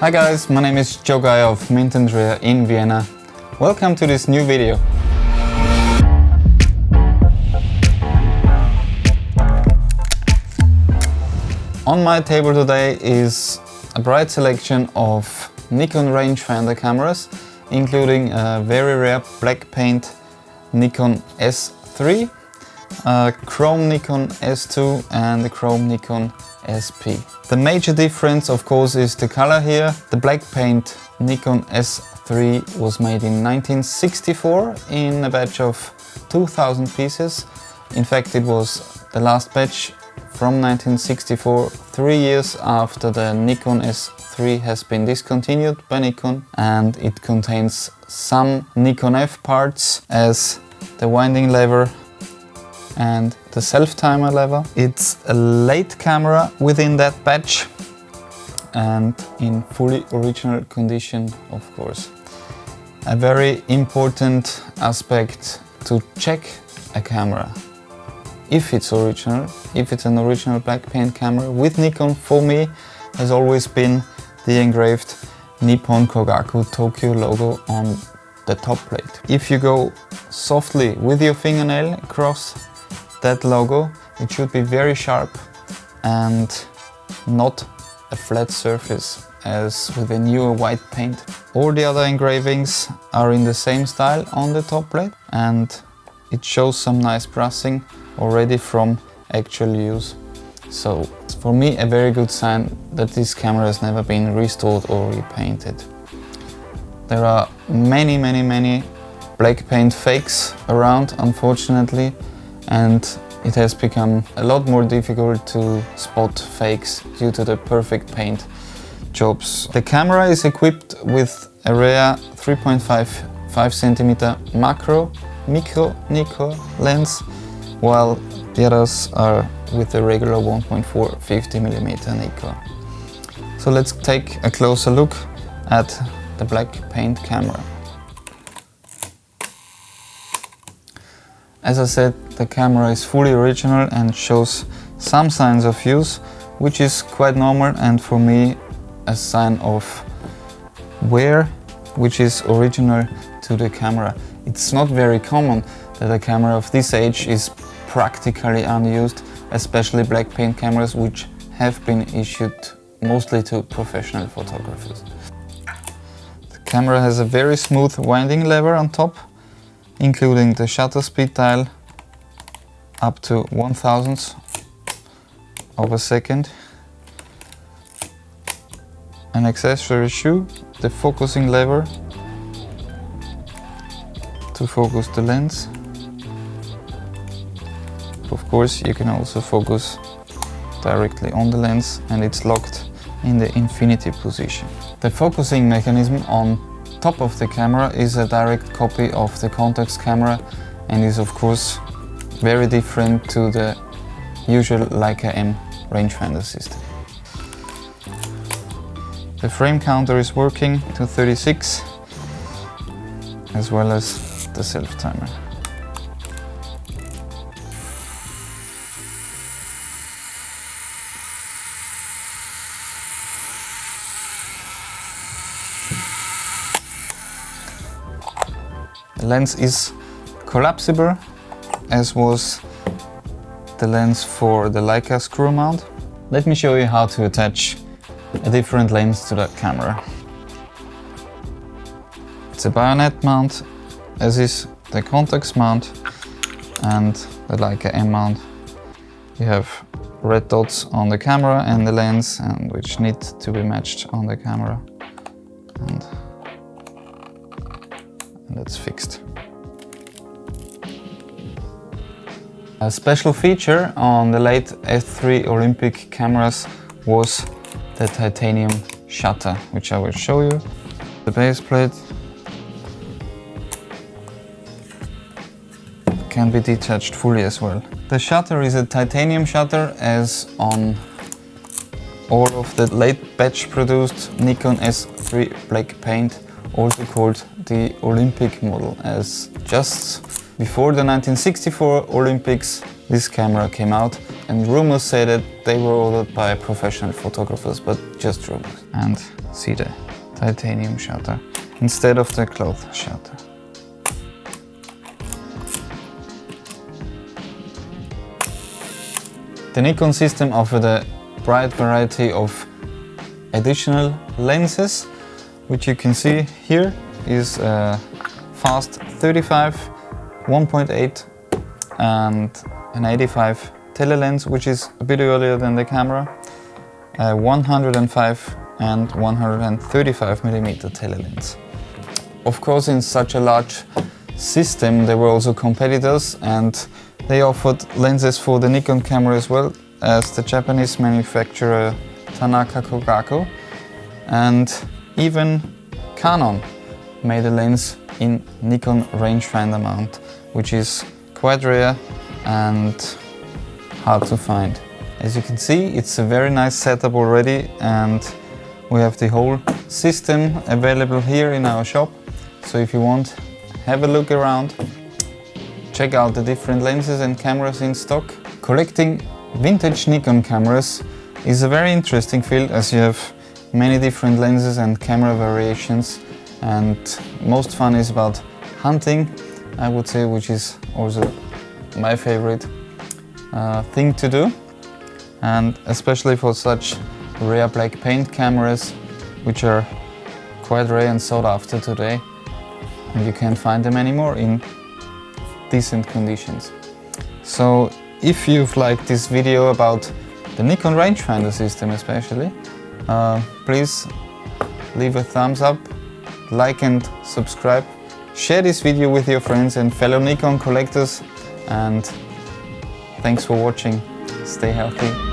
Hi guys, my name is Geier of Mint & Rare in Vienna. Welcome to this new video. On my table today is a bright selection of Nikon rangefinder cameras, including a very rare black paint Nikon S3, a chrome Nikon S2 and the chrome Nikon SP. The major difference, of course, is the color here. The black paint Nikon S3 was made in 1964 in a batch of 2000 pieces. In fact, it was the last batch from 1964, 3 years after the Nikon S3 has been discontinued by Nikon, and it contains some Nikon F parts as the winding lever and the self-timer lever. It's a late camera within that batch and in fully original condition, of course. A very important aspect to check a camera, if it's original, if it's an original black paint camera with Nikon, for me, has always been the engraved Nippon Kogaku Tokyo logo on the top plate. If you go softly with your fingernail across that logo, it should be very sharp and not a flat surface as with the newer white paint. All the other engravings are in the same style on the top plate, and it shows some nice brushing already from actual use. So it's for me a very good sign that this camera has never been restored or repainted. There are many black paint fakes around, unfortunately, and it has become a lot more difficult to spot fakes due to the perfect paint jobs. The camera is equipped with a rare 3.5 cm macro micro Nikkor lens, while the others are with the regular 1.4 50mm Nikkor. So let's take a closer look at the black paint camera. As I said, the camera is fully original and shows some signs of use, which is quite normal and for me a sign of wear, which is original to the camera. It's not very common that a camera of this age is practically unused, especially black paint cameras which have been issued mostly to professional photographers. The camera has a very smooth winding lever on top, including the shutter speed dial up to 1/1000th of a second, an accessory shoe, the focusing lever to focus the lens. Of course, you can also focus directly on the lens, and it's locked in the infinity position. The focusing mechanism on top of the camera is a direct copy of the Contax camera and is of course very different to the usual Leica M rangefinder system. The frame counter is working to 36, as well as the self-timer. The lens is collapsible, as was the lens for the Leica screw mount. Let me show you how to attach a different lens to that camera. It's a bayonet mount, as is the Contax mount and the Leica M mount. You have red dots on the camera and the lens, and which need to be matched on the camera. And that's fixed. A special feature on the late S3 Olympic cameras was the titanium shutter, which I will show you. The base plate can be detached fully as well. The shutter is a titanium shutter, as on all of the late batch produced Nikon S3 black paint, also called the Olympic model, as just before the 1964 Olympics this camera came out, and rumors say that they were ordered by professional photographers, but just rumors. And see the titanium shutter instead of the cloth shutter. The Nikon system offered a bright variety of additional lenses, which you can see here is a fast 35, 1.8 and an 85 telelens, which is a bit earlier than the camera, 105 and 135 mm telelens. Of course, in such a large system there were also competitors, and they offered lenses for the Nikon camera as well as the Japanese manufacturer Tanaka Kogaku, and even Canon made a lens in Nikon rangefinder mount, which is quite rare and hard to find. As you can see, it's a very nice setup already, and we have the whole system available here in our shop. So if you want, have a look around, check out the different lenses and cameras in stock. Collecting vintage Nikon cameras is a very interesting field, as you have many different lenses and camera variations, and most fun is about hunting, I would say, which is also my favorite thing to do, and especially for such rare black paint cameras, which are quite rare and sought after today, and you can't find them anymore in decent conditions. So if you've liked this video about the Nikon rangefinder system especially, please leave a thumbs up, like and subscribe. Share this video with your friends and fellow Nikon collectors, and thanks for watching. Stay healthy.